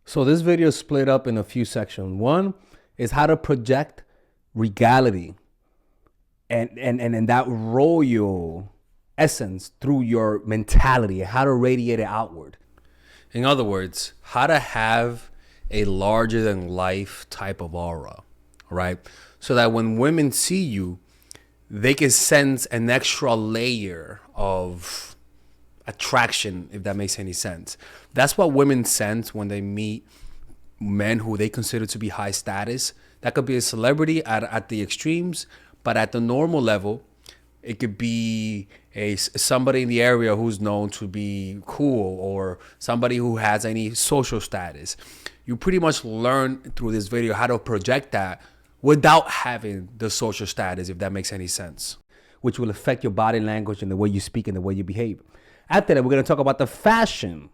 So this video is split up in a few sections. One is how to project regality and that royal essence through your mentality, how to radiate it outward. In other words, how to have a larger than life type of aura, right? So that when women see you, they can sense an extra layer of attraction, if that makes any sense. That's what women sense when they meet men who they consider to be high status. That could be a celebrity at the extremes, but at the normal level, it could be somebody in the area who's known to be cool, or somebody who has any social status. You pretty much learn through this video how to project that without having the social status, if that makes any sense, which will affect your body language and the way you speak and the way you behave. After that, we're going to talk about the fashion,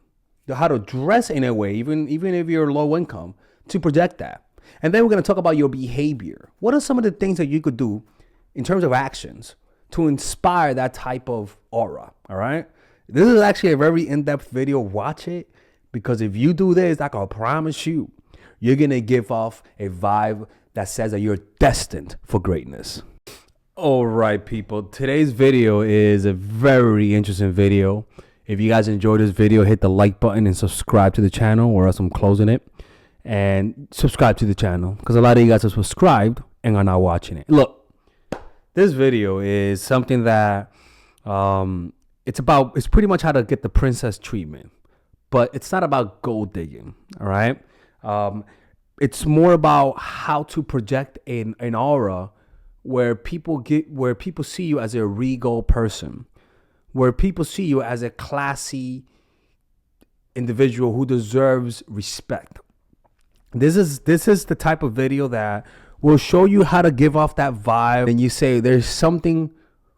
how to dress in a way, even if you're low income, to project that. And then we're going to talk about your behavior. What are some of the things that you could do in terms of actions to inspire that type of aura? All right. This is actually a very in-depth video. Watch it, because if you do this, I can promise you, you're going to give off a vibe that says that you're destined for greatness. All right, people. Today's video is a very interesting video. If you guys enjoyed this video, hit the like button and subscribe to the channel, or else I'm closing it. And subscribe to the channel, because a lot of you guys are subscribed and are not watching it. Look, this video is something that it's pretty much how to get the princess treatment, but it's not about gold digging. All right. It's more about how to project an aura where people see you as a regal person, where people see you as a classy individual who deserves respect. This is the type of video that will show you how to give off that vibe, and you say there's something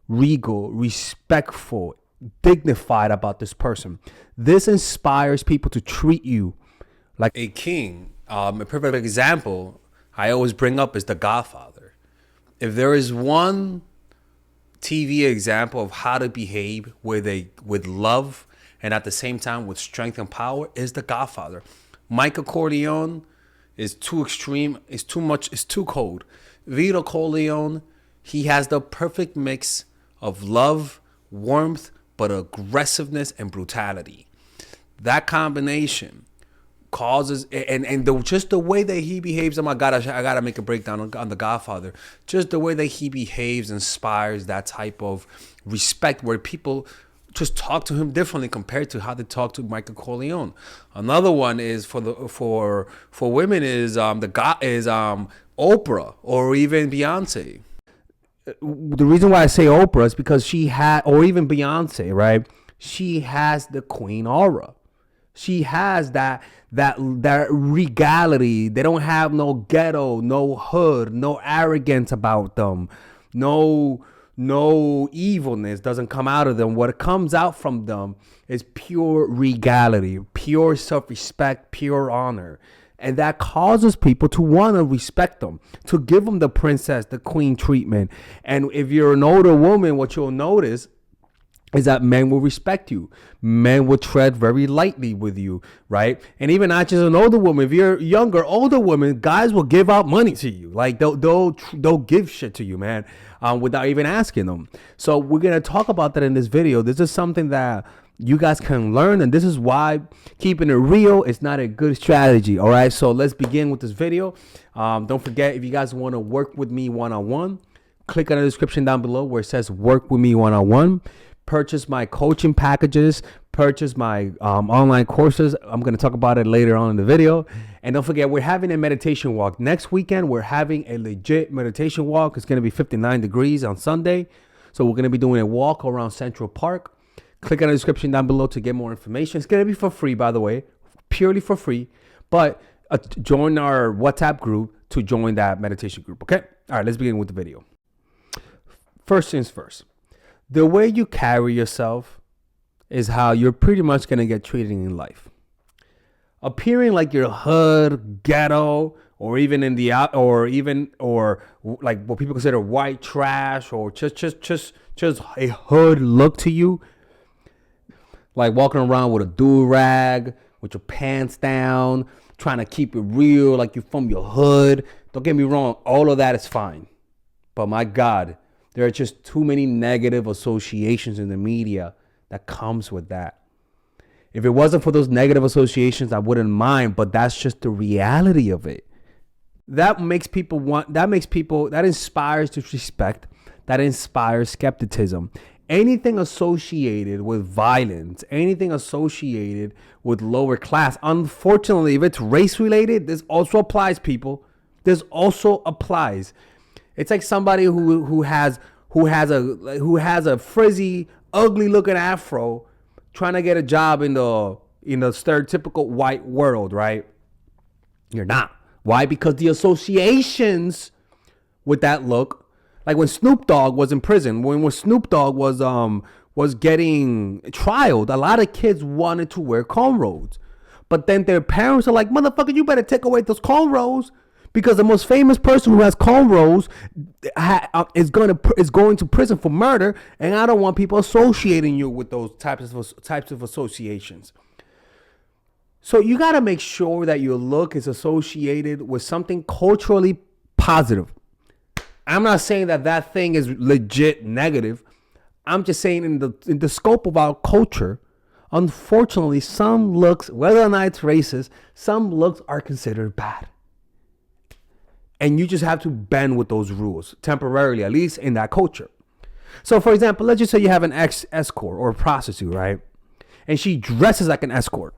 regal, respectful, dignified about this person. This inspires people to treat you like a king. A perfect example I always bring up is The Godfather. If there is one TV example of how to behave with love and at the same time with strength and power, is The Godfather. Michael Corleone is too extreme, is too much, is too cold. Vito Corleone, he has the perfect mix of love, warmth, but aggressiveness and brutality. That combination causes, just the way that he behaves. Oh my God, I gotta make a breakdown on The Godfather. Just the way that he behaves inspires that type of respect, where people just talk to him differently compared to how they talk to Michael Corleone. Another one is for women is Oprah or even Beyonce. The reason why I say Oprah is because she had, or even Beyonce, right? She has the queen aura. She has that regality. They don't have no ghetto, no hood, no arrogance about them, no evilness doesn't come out of them. What comes out from them is pure regality, pure self-respect, pure honor. And that causes people to want to respect them, to give them the princess, the queen treatment. And if you're an older woman, what you'll notice is that men will respect you. Men will tread very lightly with you, right? And even not just an older woman. If you're younger, older women, guys will give out money to you. Like they'll give shit to you, man, without even asking them. So we're gonna talk about that in this video. This is something that you guys can learn, and this is why keeping it real is not a good strategy. All right, so let's begin with this video. Don't forget, if you guys want to work with me one-on-one, click on the description down below where it says work with me one-on-one. Purchase my coaching packages, purchase my online courses. I'm going to talk about it later on in the video. And don't forget, we're having a meditation walk. Next weekend, we're having a legit meditation walk. It's going to be 59 degrees on Sunday. So we're going to be doing a walk around Central Park. Click on the description down below to get more information. It's going to be for free, by the way, purely for free. But join our WhatsApp group to join that meditation group, okay? All right, let's begin with the video. First things first. The way you carry yourself is how you're pretty much going to get treated in life. Appearing like you're hood, ghetto, or even in the or like what people consider white trash, or just a hood look to you, like walking around with a do-rag, with your pants down, trying to keep it real, like you're from your hood. Don't get me wrong, all of that is fine. But my God, there are just too many negative associations in the media that comes with that. If it wasn't for those negative associations, I wouldn't mind, but that's just the reality of it. That inspires disrespect, that inspires skepticism. Anything associated with violence, anything associated with lower class, unfortunately, if it's race related, this also applies, people. This also applies. It's like somebody who has a frizzy, ugly looking afro trying to get a job in the stereotypical white world, right? You're not. Why? Because the associations with that look, like when Snoop Dogg was in prison, when Snoop Dogg was getting trialed, a lot of kids wanted to wear cornrows. But then their parents are like, motherfucker, you better take away those cornrows, because the most famous person who has cornrows is going to prison for murder, and I don't want people associating you with those types of associations. So you got to make sure that your look is associated with something culturally positive. I'm not saying that thing is legit negative. I'm just saying in the scope of our culture, unfortunately, some looks, whether or not it's racist, some looks are considered bad. And you just have to bend with those rules temporarily, at least in that culture. So, for example, let's just say you have an escort or a prostitute, right? And she dresses like an escort,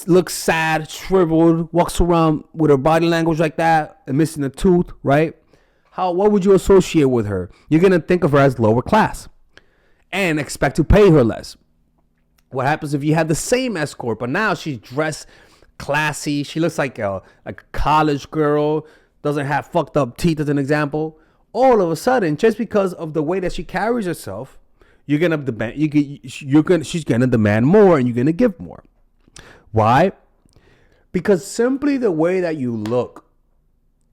looks sad, shriveled, walks around with her body language like that, and missing a tooth, right? What would you associate with her? You're gonna think of her as lower class, and expect to pay her less. What happens if you have the same escort, but now she's dressed classy? She looks like a college girl, doesn't have fucked up teeth, as an example. All of a sudden, just because of the way that she carries herself, she's gonna demand more, and you're gonna give more. Why? Because simply the way that you look,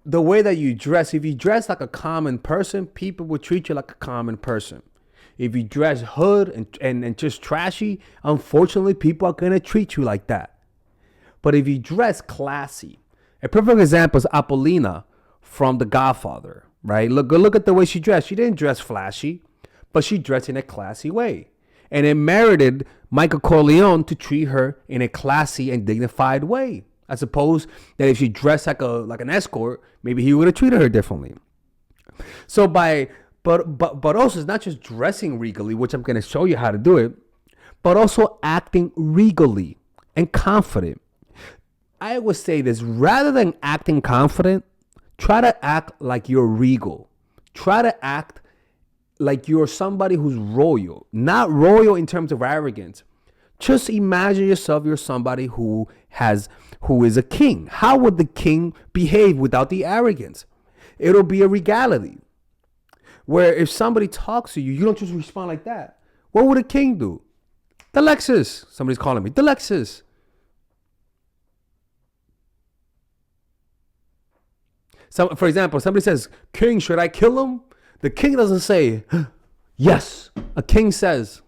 the way that you dress, if you dress like a common person, people will treat you like a common person. If you dress hood and just trashy, unfortunately, people are gonna treat you like that. But if you dress classy, a perfect example is Apollina from The Godfather, right? Look at the way she dressed. She didn't dress flashy, but she dressed in a classy way. And it merited Michael Corleone to treat her in a classy and dignified way. I suppose that if she dressed like an escort, maybe he would have treated her differently. So but also, it's not just dressing regally, which I'm going to show you how to do it, but also acting regally and confident. I would say this, rather than acting confident, try to act like you're regal. Try to act like you're somebody who's royal, not royal in terms of arrogance. Just imagine yourself, you're somebody who is a king. How would the king behave without the arrogance? It'll be a regality, where if somebody talks to you, you don't just respond like that. What would a king do? The Lexus. Somebody's calling me. The Lexus. So, for example, somebody says, "King, should I kill him?" The king doesn't say, "Yes." A king says,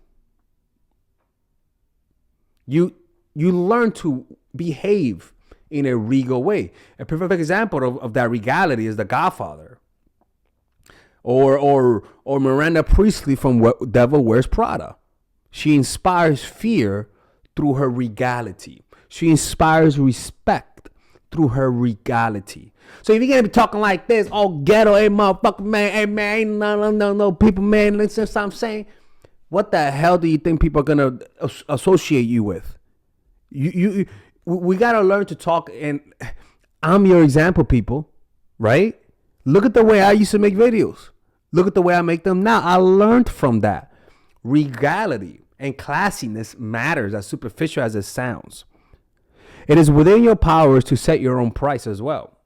you learn to behave in a regal way. A perfect example of that regality is The Godfather, or Miranda Priestley from Devil Wears Prada. She inspires fear through her regality. She inspires respect through her regality. So if you're gonna be talking like this, oh ghetto, hey motherfucker, man, hey man, ain't no people, man, listen to what I'm saying. What the hell do you think people are gonna associate you with? We gotta learn to talk, and I'm your example, people, right? Look at the way I used to make videos. Look at the way I make them now. I learned from that. Regality and classiness matters, as superficial as it sounds. It is within your powers to set your own price as well.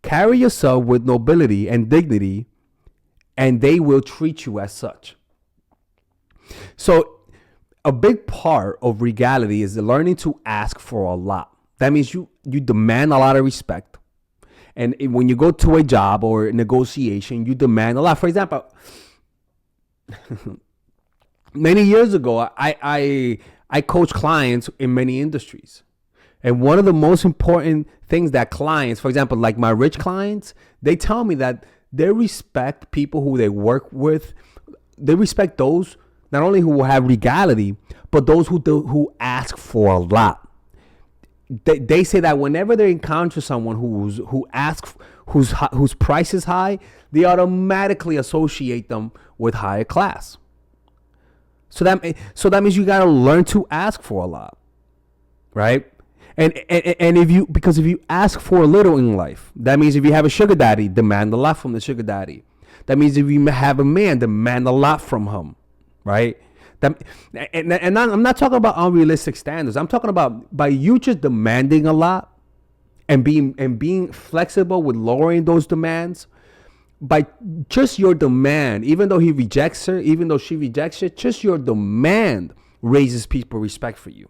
Carry yourself with nobility and dignity, and they will treat you as such. So a big part of regality is learning to ask for a lot. That means you demand a lot of respect. And when you go to a job or a negotiation, you demand a lot. For example, many years ago, I I coach clients in many industries. And one of the most important things that clients, for example, like my rich clients, they tell me that they respect people who they work with. They respect those not only who have regality, but those who ask for a lot. They say that whenever they encounter someone whose price is high, they automatically associate them with higher class. So that means you gotta learn to ask for a lot, right? And if you ask for a little in life, that means if you have a sugar daddy, demand a lot from the sugar daddy. That means if you have a man, demand a lot from him, right? I'm not talking about unrealistic standards. I'm talking about by you just demanding a lot and being flexible with lowering those demands. By just your demand, even though he rejects her, even though she rejects it, just your demand raises people's respect for you.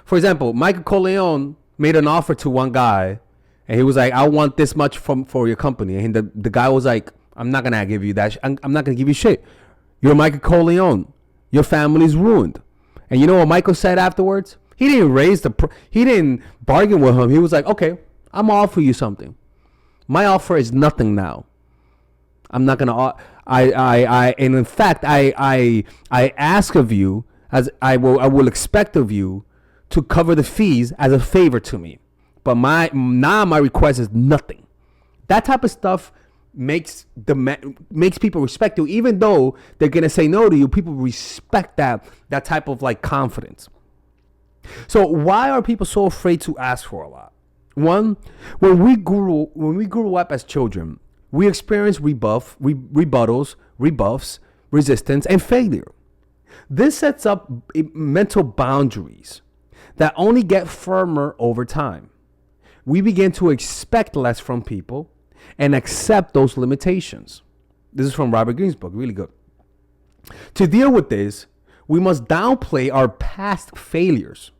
For example, Michael Corleone made an offer to one guy, and he was like, "I want this much for your company." And the guy was like, "I'm not gonna give you that. I'm not gonna give you shit. You're Michael Corleone. Your family's ruined." And you know what Michael said afterwards? He didn't bargain with him. He was like, "Okay, I'm gonna offer you something. My offer is nothing now. I'm not gonna. And in fact, I ask of you, as I will expect of you, to cover the fees as a favor to me. But my request is nothing." That type of stuff makes people respect you, even though they're gonna say no to you. People respect that type of like confidence. So why are people so afraid to ask for a lot? One, when we grew up as children, we experienced rebuttals, rebuffs, resistance, and failure. This sets up mental boundaries that only get firmer over time. We begin to expect less from people and accept those limitations. This is from Robert Greene's book, really good. To deal with this, we must downplay our past failures,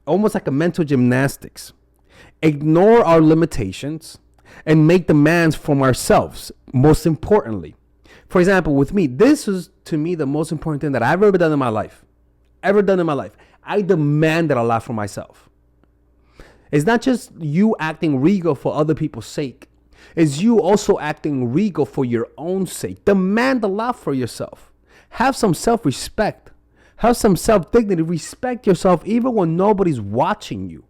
almost like a mental gymnastics. Ignore our limitations and make demands from ourselves, most importantly. For example, with me, this is to me the most important thing that I've ever done in my life. I demanded a lot from myself. It's not just you acting regal for other people's sake. It's you also acting regal for your own sake. Demand a lot for yourself. Have some self-respect. Have some self-dignity. Respect yourself even when nobody's watching you.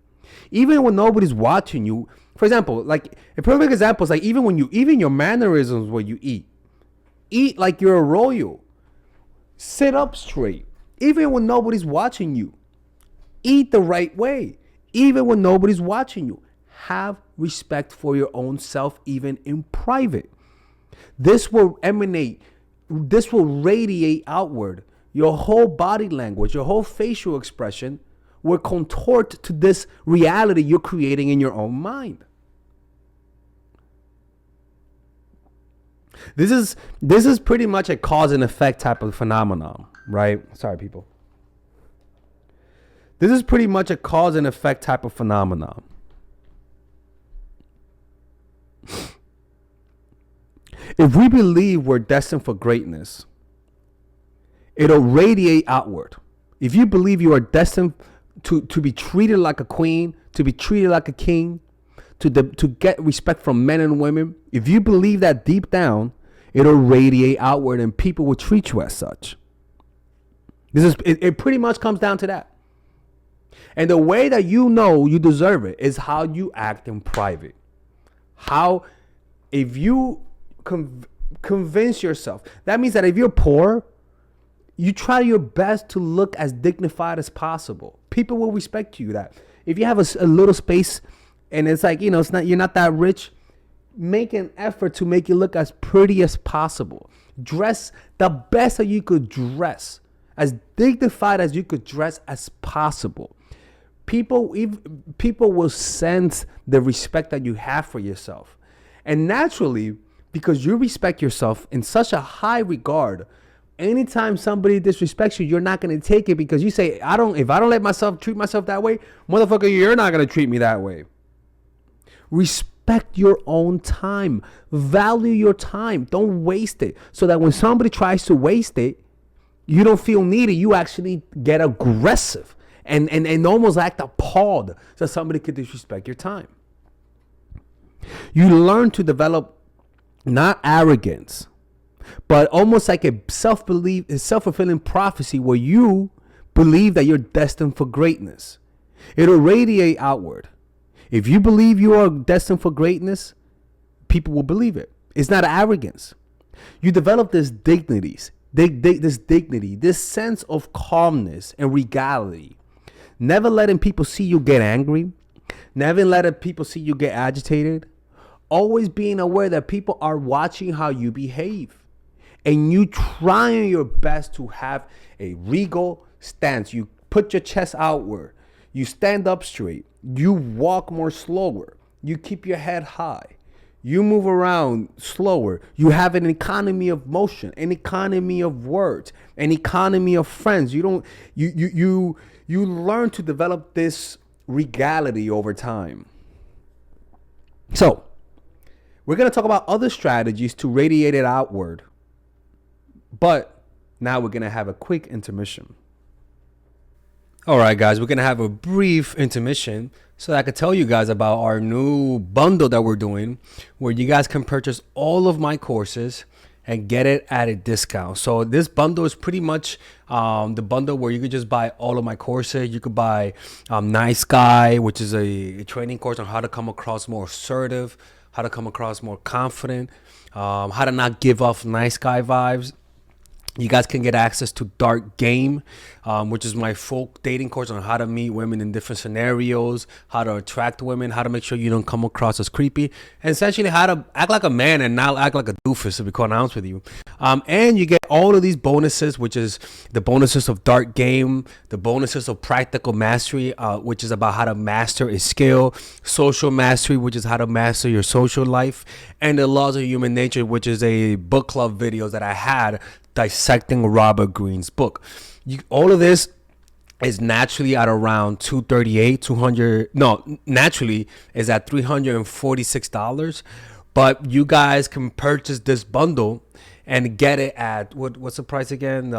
Even when nobody's watching you. For example, like a perfect example is like even your mannerisms when you eat. Eat like you're a royal. Sit up straight. Even when nobody's watching you. Eat the right way. Even when nobody's watching you. Have respect for your own self, even in private. This will radiate outward. Your whole body language, your whole facial expression will contort to this reality you're creating in your own mind. This is pretty much a cause and effect type of phenomenon, right? Sorry, people. This is pretty much a cause and effect type of phenomenon. If we believe we're destined for greatness, it'll radiate outward. If you believe you are destined to be treated like a queen, to be treated like a king, to get respect from men and women, if you believe that deep down, it'll radiate outward and people will treat you as such. It pretty much comes down to that. And the way that you know you deserve it is how you act in private. If you convince yourself, that means that if you're poor, you try your best to look as dignified as possible. People will respect you that. If you have a little space and it's like, you're not that rich, make an effort to make it look as pretty as possible. Dress the best that you could dress, as dignified as you could dress as possible. People will sense the respect that you have for yourself. And naturally, because you respect yourself in such a high regard, anytime somebody disrespects you, you're not going to take it because you say, if I don't let myself treat myself that way, motherfucker, you're not going to treat me that way. Respect your own time. Value your time. Don't waste it. So that when somebody tries to waste it, You don't feel needed. You actually get aggressive and almost act appalled that somebody could disrespect your time. You learn to develop not arrogance, but almost like a self-fulfilling prophecy where you believe that you're destined for greatness. It'll radiate outward. If you believe you are destined for greatness, people will believe it. It's not arrogance. You develop this dignity, this sense of calmness and regality. Never letting people see you get angry. Never letting people see you get agitated. Always being aware that people are watching how you behave. And you trying your best to have a regal stance. You put your chest outward. You stand up straight. You walk more slower. You keep your head high. You move around slower. You have an economy of motion, an economy of words, an economy of friends. You learn to develop this regality over time. So, we're going to talk about other strategies to radiate it outward. But now we're going to have a quick intermission. All right, guys, we're going to have a brief intermission so that I could tell you guys about our new bundle that we're doing where you guys can purchase all of my courses and get it at a discount. So this bundle is pretty much the bundle where you could just buy all of my courses. You could buy Nice Guy, which is a training course on how to come across more assertive, how to come across more confident, how to not give off nice guy vibes. You guys can get access to Dark Game, which is my full dating course on how to meet women in different scenarios, how to attract women, how to make sure you don't come across as creepy, and essentially how to act like a man and not act like a doofus, to be quite honest with you. And you get all of these bonuses, which is the bonuses of Dark Game, the bonuses of Practical Mastery, which is about how to master a skill, Social Mastery, which is how to master your social life, and the Laws of Human Nature, which is a book club videos that I had dissecting Robert Greene's book. All of this is naturally at around naturally is at $346, but you guys can purchase this bundle and get it at what's the price again?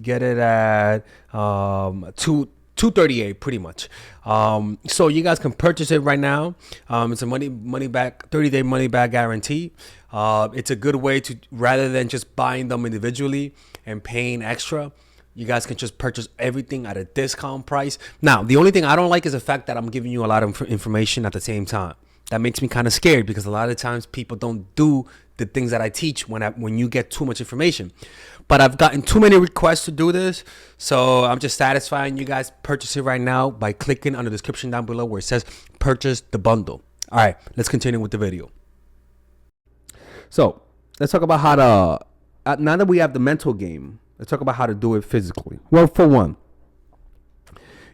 Get it at $238 pretty much. So you guys can purchase it right now. It's a money back 30-day money back guarantee. It's a good way to, rather than just buying them individually and paying extra, you guys can just purchase everything at a discount price. Now, the only thing I don't like is the fact that I'm giving you a lot of information at the same time. That makes me kind of scared because a lot of times people don't do the things that I teach when you get too much information. But I've gotten too many requests to do this, so I'm just satisfying you guys. Purchase it right now by clicking on the description down below where it says purchase the bundle. All right, let's continue with the video. So let's talk about how to, now that we have the mental game, let's talk about how to do it physically. Well, for one,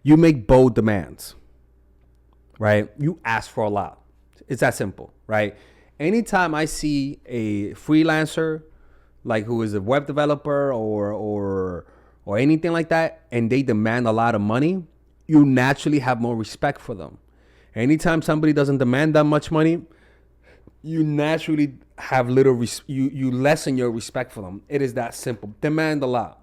you make bold demands, right? You ask for a lot. It's that simple, right? Anytime I see a freelancer, like who is a web developer or anything like that, and they demand a lot of money, you naturally have more respect for them. Anytime somebody doesn't demand that much money, you naturally have you lessen your respect for them. It is that simple. Demand a lot,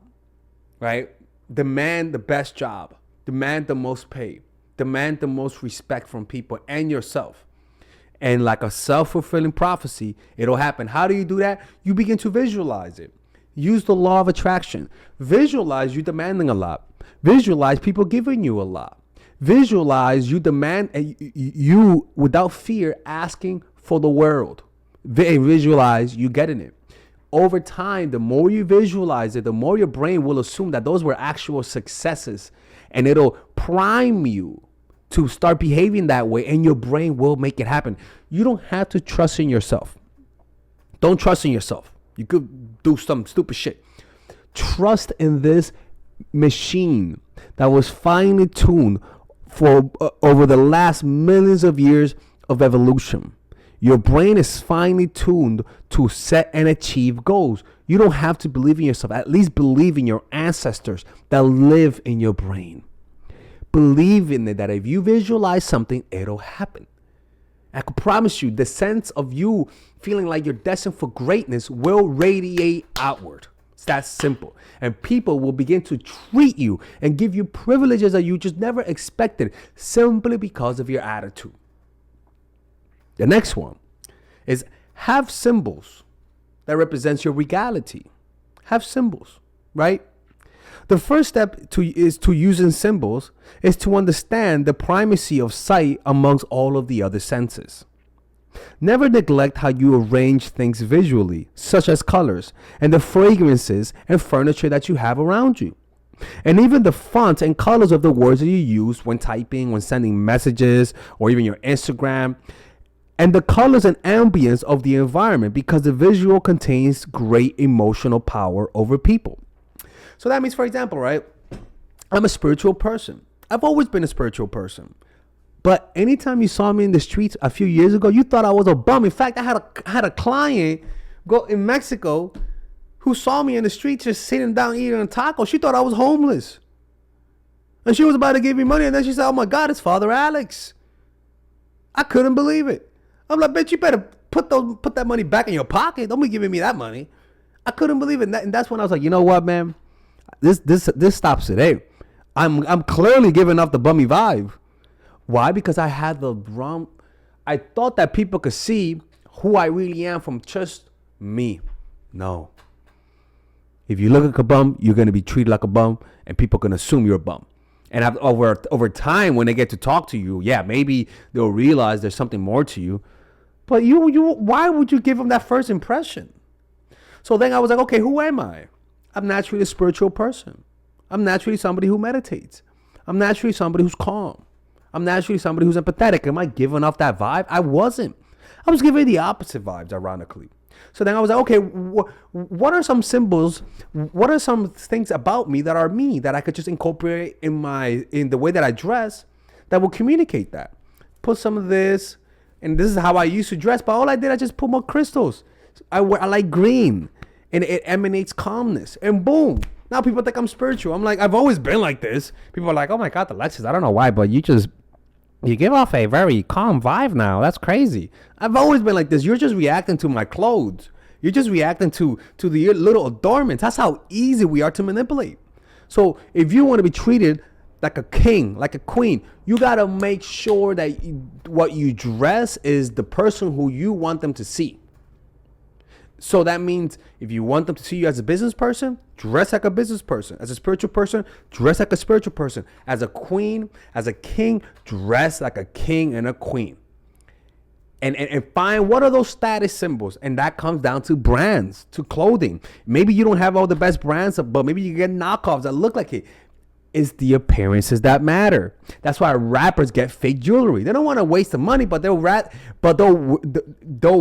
right? Demand the best job. Demand the most pay. Demand the most respect from people and yourself. And like a self-fulfilling prophecy, it'll happen. How do you do that? You begin to visualize it. Use the law of attraction. Visualize you demanding a lot. Visualize people giving you a lot. Visualize you you without fear asking for the world. Visualize you getting it. Over time, the more you visualize it, the more your brain will assume that those were actual successes, and it'll prime you to start behaving that way, and your brain will make it happen. You don't have to trust in yourself. Don't trust in yourself. You could do some stupid shit. Trust in this machine that was finely tuned for over the last millions of years of evolution. Your brain is finely tuned to set and achieve goals. You don't have to believe in yourself. At least believe in your ancestors that live in your brain. Believe in it, that if you visualize something, it'll happen. I can promise you, the sense of you feeling like you're destined for greatness will radiate outward. It's that simple. And people will begin to treat you and give you privileges that you just never expected simply because of your attitude. The next one is have symbols that represents your regality. Have symbols, right? The first step to using symbols is to understand the primacy of sight amongst all of the other senses. Never neglect how you arrange things visually, such as colors and the fragrances and furniture that you have around you. And even the fonts and colors of the words that you use when typing, when sending messages, or even your Instagram. And the colors and ambience of the environment, because the visual contains great emotional power over people. So that means, for example, right, I'm a spiritual person. I've always been a spiritual person. But anytime you saw me in the streets a few years ago, you thought I was a bum. In fact, I had a client go in Mexico who saw me in the streets just sitting down eating a taco. She thought I was homeless. And she was about to give me money. And then she said, oh my God, it's Father Alex. I couldn't believe it. I'm like, bitch, you better put that money back in your pocket. Don't be giving me that money. I couldn't believe it. And that's when I was like, you know what, man? This stops it. Hey, I'm clearly giving off the bummy vibe. Why? Because I had the wrong. I thought that people could see who I really am from just me. No. If you look like a bum, you're gonna be treated like a bum, and people can assume you're a bum. And over time, when they get to talk to you, yeah, maybe they'll realize there's something more to you. But why would you give them that first impression? So then I was like, okay, who am I? I'm naturally a spiritual person. I'm naturally somebody who meditates. I'm naturally somebody who's calm. I'm naturally somebody who's empathetic. Am I giving off that vibe? I wasn't. I was giving the opposite vibes, ironically. So then I was like, okay, what are some symbols? What are some things about me that are me that I could just incorporate in the way that I dress that will communicate that? Put some of this, and this is how I used to dress, but all I did, I just put more crystals. I like green, and it emanates calmness, and boom. Now people think I'm spiritual. I'm like, I've always been like this. People are like, oh my God, Alexis, I don't know why, but you give off a very calm vibe now. That's crazy. I've always been like this. You're just reacting to my clothes. You're just reacting to the little adornments. That's how easy we are to manipulate. So if you want to be treated like a king, like a queen, you got to make sure that what you dress is the person who you want them to see. So that means if you want them to see you as a business person, dress like a business person. As a spiritual person, dress like a spiritual person. As a queen, as a king, dress like a king and a queen. And find what are those status symbols. And that comes down to brands, to clothing. Maybe you don't have all the best brands, but maybe you get knockoffs that look like it. It's the appearances that matter. That's why rappers get fake jewelry. They don't want to waste the money, but they'll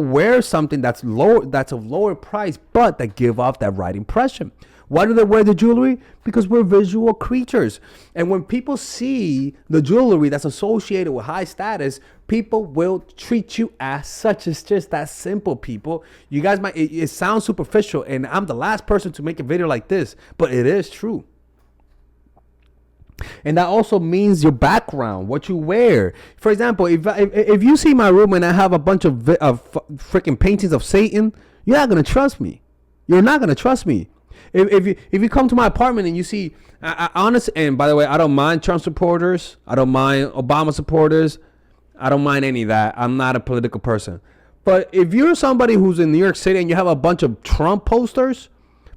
wear something that's of lower price, but that give off that right impression. Why do they wear the jewelry? Because we're visual creatures. And when people see the jewelry that's associated with high status, people will treat you as such. It's just that simple, people. You guys it sounds superficial, and I'm the last person to make a video like this, but it is true. And that also means your background, what you wear. For example, if you see my room and I have a bunch of freaking paintings of Satan, you're not gonna trust me. You're not gonna trust me. If you come to my apartment and you see, honest, and by the way, I don't mind Trump supporters. I don't mind Obama supporters. I don't mind any of that. I'm not a political person. But if you're somebody who's in New York City and you have a bunch of Trump posters,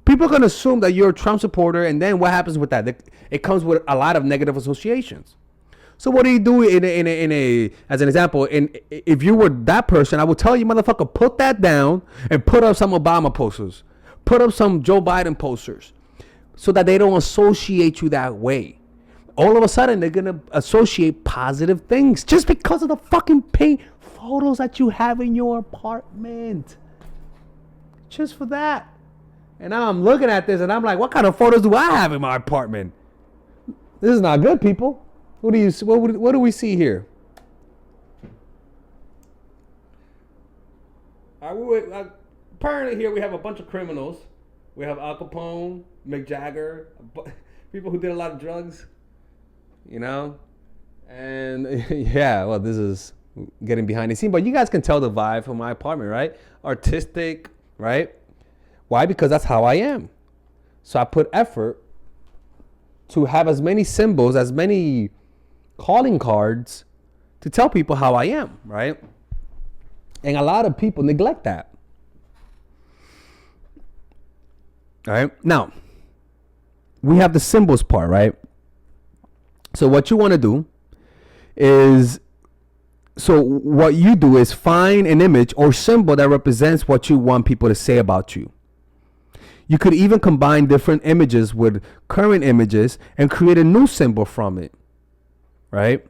people are going to assume that you're a Trump supporter, and then what happens with that? It comes with a lot of negative associations. So what do you do as an example? And if you were that person, I would tell you, motherfucker, put that down and put up some Obama posters. Put up some Joe Biden posters so that they don't associate you that way. All of a sudden, they're going to associate positive things just because of the fucking paint photos that you have in your apartment. Just for that. And now I'm looking at this and I'm like, what kind of photos do I have in my apartment? This is not good, people. What do we see here? Apparently here we have a bunch of criminals. We have Al Capone, Mick Jagger, people who did a lot of drugs, And yeah, well, this is getting behind the scene. But you guys can tell the vibe from my apartment, right? Artistic, right? Why? Because that's how I am. So I put effort to have as many symbols, as many calling cards to tell people how I am, right? And a lot of people neglect that. All right. Now, we have the symbols part, right? So what you want to do is, what you do is find an image or symbol that represents what you want people to say about you. You could even combine different images with current images and create a new symbol from it, right?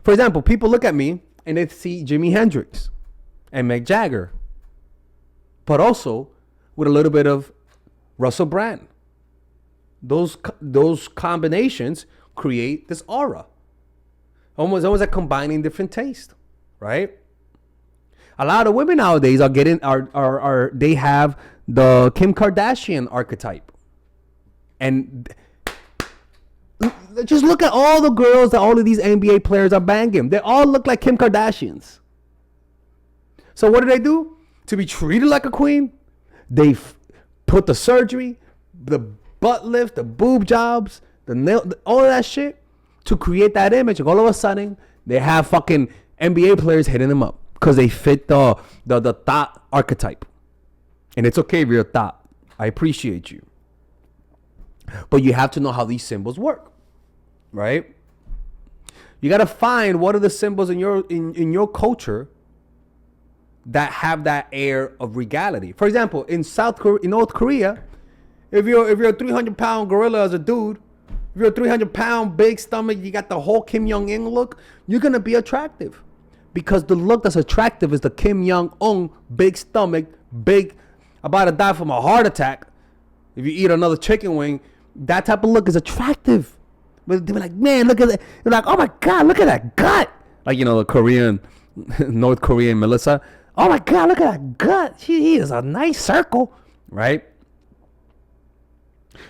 For example, people look at me and they see Jimi Hendrix and Mick Jagger, but also with a little bit of Russell Brand. Those combinations create this aura. Almost like combining different tastes, right? A lot of women nowadays they have the Kim Kardashian archetype. And just look at all the girls that all of these NBA players are banging. They all look like Kim Kardashians. So what do? To be treated like a queen, they put the surgery, the butt lift, the boob jobs, the nail, all of that shit to create that image. And all of a sudden, they have fucking NBA players hitting them up because they fit the thought archetype. And it's okay if you're a thought. I appreciate you. But you have to know how these symbols work, right? You got to find what are the symbols in your culture that have that air of regality. For example, in North Korea, if you're a 300-pound gorilla as a dude, if you're a 300-pound big stomach, you got the whole Kim Jong-un look, you're gonna be attractive, because the look that's attractive is the Kim Jong-un big stomach, big, about to die from a heart attack. If you eat another chicken wing, that type of look is attractive. But they're like, man, look at that. They're like, oh my God, look at that gut. Like, the Korean, North Korean Melissa. Oh my God, look at that gut. He is a nice circle, right?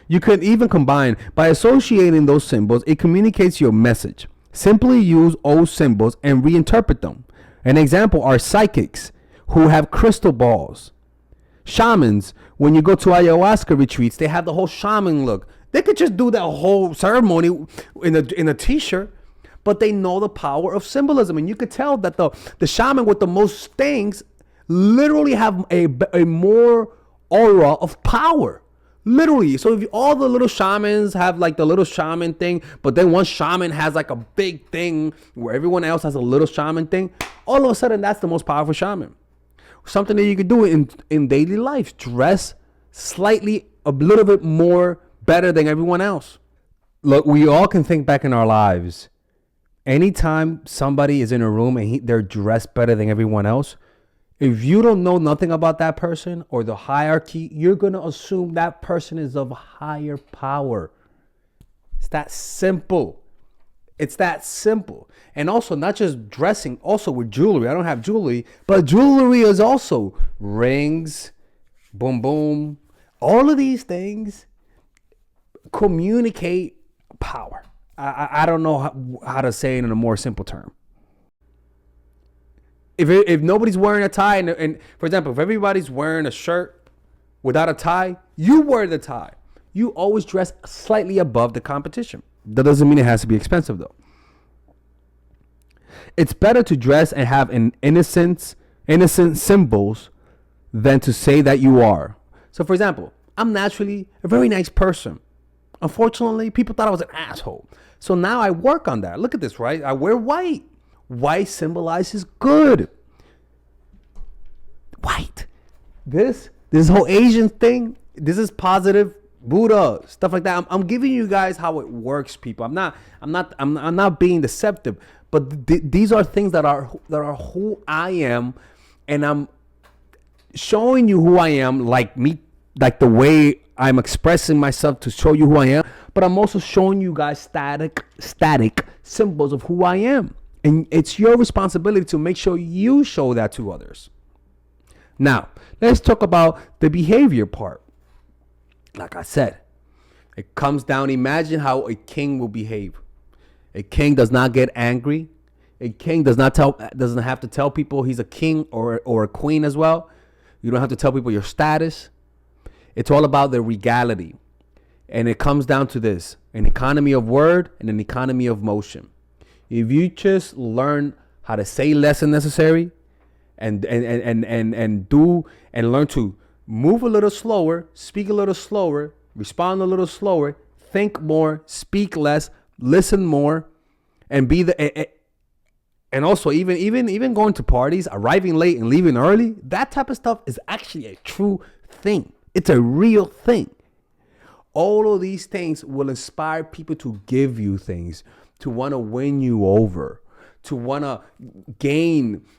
You could even combine by associating those symbols. It communicates your message. Simply use old symbols and reinterpret them. An example are psychics who have crystal balls. Shamans, when you go to ayahuasca retreats, they have the whole shaman look. They could just do that whole ceremony in a t-shirt, but they know the power of symbolism. And you could tell that the shaman with the most stings literally have a more aura of power. Literally. So if all the little shamans have like the little shaman thing, but then one shaman has like a big thing where everyone else has a little shaman thing, all of a sudden that's the most powerful shaman. Something that you could do in daily life. Dress slightly a little bit more better than everyone else. Look, we all can think back in our lives. Anytime somebody is in a room and they're dressed better than everyone else, if you don't know nothing about that person or the hierarchy, you're going to assume that person is of higher power. It's that simple. It's that simple. And also not just dressing, also with jewelry. I don't have jewelry, but jewelry is also rings, boom, boom. All of these things communicate power. I don't know how to say it in a more simple term. If nobody's wearing a tie, and for example, if everybody's wearing a shirt without a tie, you wear the tie. You always dress slightly above the competition. That doesn't mean it has to be expensive, though. It's better to dress and have an innocent symbols than to say that you are. So, for example, I'm naturally a very nice person. Unfortunately, people thought I was an asshole. So now I work on that. Look at this, right? I wear white. White symbolizes good. White. This whole Asian thing, this is positive Buddha, stuff like that. I'm giving you guys how it works, people. I'm not being deceptive, but these are things that are who I am, and I'm showing you who I am, like me, like the way I'm expressing myself to show you who I am, but I'm also showing you guys static symbols of who I am. And it's your responsibility to make sure you show that to others. Now, let's talk about the behavior part. Like I said, it comes down, imagine how a king will behave. A king does not get angry. A king doesn't have to tell people he's a king or a queen as well. You don't have to tell people your status. It's all about the regality. And it comes down to this: an economy of word and an economy of motion. If you just learn how to say less than necessary and do and learn to move a little slower, speak a little slower, respond a little slower, think more, speak less, listen more, and be the and also even going to parties, arriving late and leaving early, that type of stuff is actually a true thing. It's a real thing. All of these things will inspire people to give you things, to want to win you over, to want to gain